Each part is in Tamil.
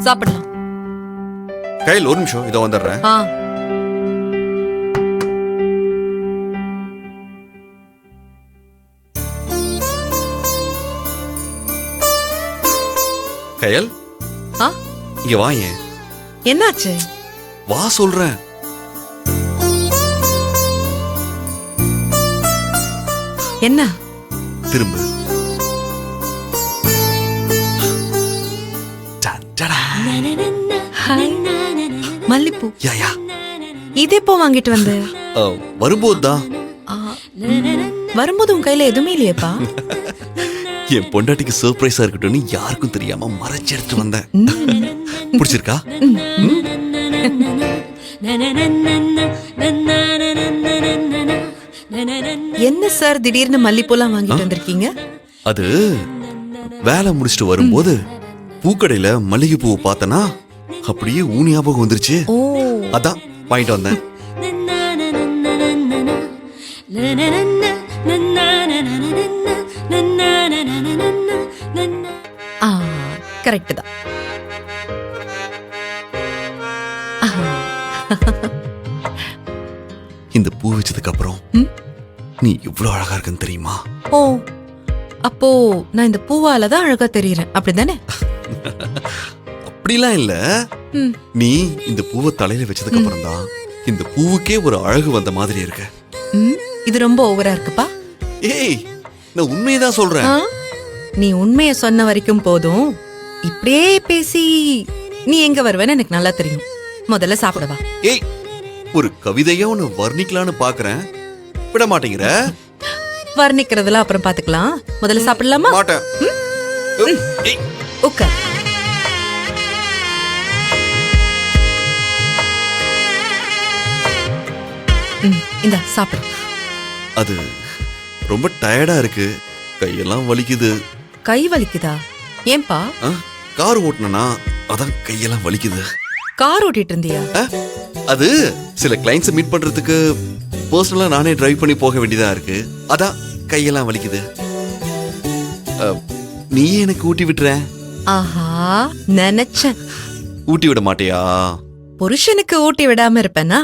சாப்பிடலாம். கையில் ஒரு நிமிஷம் இதோ வந்துடுறேன். கையல் இங்க வா. ஏன் என்னாச்சு? வா சொல்றேன். என்ன? திரும்ப. மல்லிப்பூ. யா இது எப்போ வாங்கிட்டு வந்த? வரும்போதுதான். வரும்போது உன் கையில எதுவுமே இல்லையப்பா. என் பொண்டாட்டிக்கு சர்ப்ரைஸா இருக்கட்டும்னு யாருக்கும் தெரியாம மறைச்சு எடுத்து வந்தேன். பிடிச்சிருக்கா? என்ன சார் திடீர்னு மல்லிப்பூலாம் வாங்கிட்டு வந்திருக்கீங்க? அது வேலை முடிச்சுட்டு வரும்போது பூக்கடையில மல்லிகை பூவை பார்த்தனா அப்படியே ஊ ஞாபகம் வந்துருச்சு. அதான் வாங்கிட்டு வந்தேன். கரெக்ட் தான். இந்த பூ வச்சதுக்கு அப்புறம் நீ இவ்வளவு அழகா இருக்குன்னு தெரியுமா? ஓ, அப்போ நான் இந்த பூவால தான் அழகா தெரியுறேன், அப்படிதானே? அப்படிலாம் இல்ல. நீ இந்த பூவை தலையில வச்சதுக்கு அப்புறம் தான் இந்த பூவுக்கே ஒரு அழகு வந்த மாதிரி இருக்கு. இது ரொம்ப ஓவரா இருக்குப்பா. ஏய், நான் உண்மையதான் சொல்றேன். நீ உண்மைய சொன்ன வரைக்கும் போதும். இப்படியே பேசி நீ எங்க வருவேன்னு எனக்கு நல்லா தெரியும். முதல்ல சாப்பிடவா. ஏய், ஒரு கவிதையா உன்னை வர்ணிக்கலான்னு பாக்குறேன், விட மாட்டேங்கிற. வர்ணிக்கிறதுல அப்புறம் பாத்துக்கலாம். முதல்ல சாப்பிடலாமா? மாட்டேன். உட்கார். இந்தா சாப்பிடு. அது ரொம்ப டயர்டா இருக்கு, கையெல்லாம் வலிக்குது. கை வலிக்குதா? ஏன்பா? கார் ஓட்டுனா அதான் கையெல்லாம் வலிக்குது. கார் ஓட்டிட்டு இருந்தியா? அது சில கிளைண்ட்ஸ் மீட் பண்றதுக்கு பர்சனலா நானே டிரைவ் பண்ணி போக வேண்டியதா இருக்கு, அதான் கையெல்லாம் வலிக்குது. நீ எனக்கு ஊட்டி விட்டுற. ஆஹா, நினைச்சேன். ஊட்டி விட மாட்டியா? புருஷனுக்கு ஊட்டி விடாம இருப்பேனா?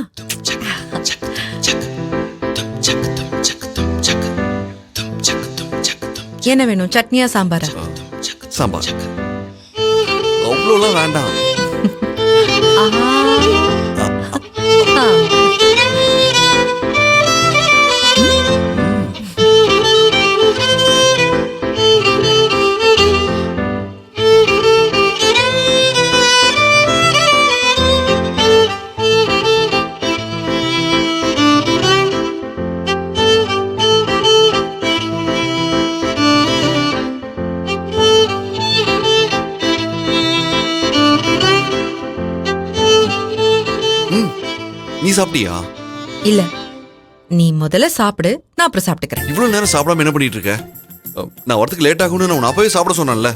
என்ன வேணும், சட்னியா சாம்பாரா? சாம்பார். அவ்வளோலாம் வேண்டாம். நீ சாப்பிட்டியா? இல்ல, நீ முதல்ல சாப்பிடு, நான் அப்புறம் சாப்பிட்டுக்கிறேன். இவ்வளவு நேரம் சாப்பிடாம என்ன பண்ணிட்டு இருக்க? நான் வரதுக்கு லேட் ஆகும்னு நான் அப்பவே சாப்பிட சொன்னேன்ல.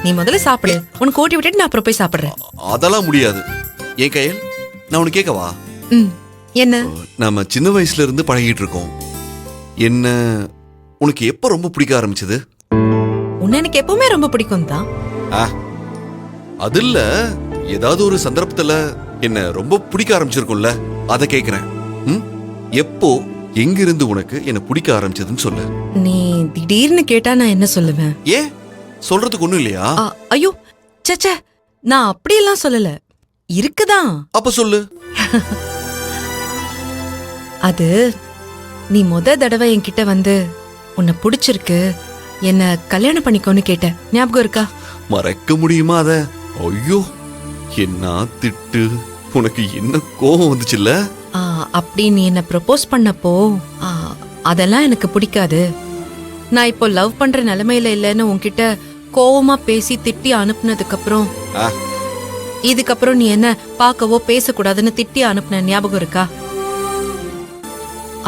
நீ முதல்ல சாப்பிடு, உனக்கு ஓட்டி விட்டுட்டு நான் அப்புறம் போய் சாப்பிடுறேன். அதெல்லாம் முடியாது. ஏன் கையல், நான் உனக்கு கேட்கவா? என்ன? நம்ம சின்ன வயசுல இருந்து பழகிட்டு இருக்கோம். என்ன உனக்கு எப்ப ரொம்ப பிடிக்க ஆரம்பிச்சது? உன்னை எனக்கு எப்பவுமே ரொம்ப பிடிக்கும் தான். அது இல்ல, ஏதாவது ஒரு சந்தர்ப்பத்துல என்ன ரொம்ப பிடிக்க ஆரம்பிச்சிருக்கும்ல, அத கேக்குறேன். எப்போ எங்கிருந்து உனக்கு என்ன பிடிக்க ஆரம்பிச்சதுன்னு சொல்லு. நீ திடீர்னு கேட்டா நான் என்ன சொல்லுவேன்? ஏன், சொல்றதுக்கு ஒண்ணும் இல்லையா? ஐயோ சச்ச, நான் அப்படியெல்லாம் சொல்லல. இருக்குதான். அப்ப சொல்லு. அது நீ முத தடவை என்கிட்ட வந்து உன்னை பிடிச்சிருக்கு, என்ன கல்யாணம் பண்ணிக்கோன்னு கேட்ட, ஞாபகம் இருக்கா? மறக்க முடியுமா அத? ஐயோ, என்ன திட்டு, உனக்கு என்ன கோபம் வந்துச்சுல்ல? அப்படி நீ என்ன ப்ரப்போஸ் பண்ணப்போ அதெல்லாம் எனக்கு பிடிக்காது. நான் இப்போ லவ் பண்ற நிலைமையில இல்லைன்னு உன்கிட்ட கோவமா பேசி திட்டி அனுப்புனதுக்கு அப்புறம், இதுக்கப்புறம் நீ என்ன பார்க்கவோ பேசக்கூடாதுன்னு திட்டி அனுப்புன ஞாபகம் இருக்கா?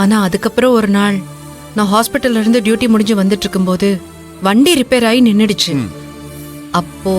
ஆனா அதுக்கப்புறம் ஒரு நாள் நான் ஹாஸ்பிட்டல்ல இருந்து டியூட்டி முடிஞ்சு வந்துட்டு இருக்கும்போது வண்டி ரிப்பேர் ஆகி நின்னுடுச்சு. அப்போ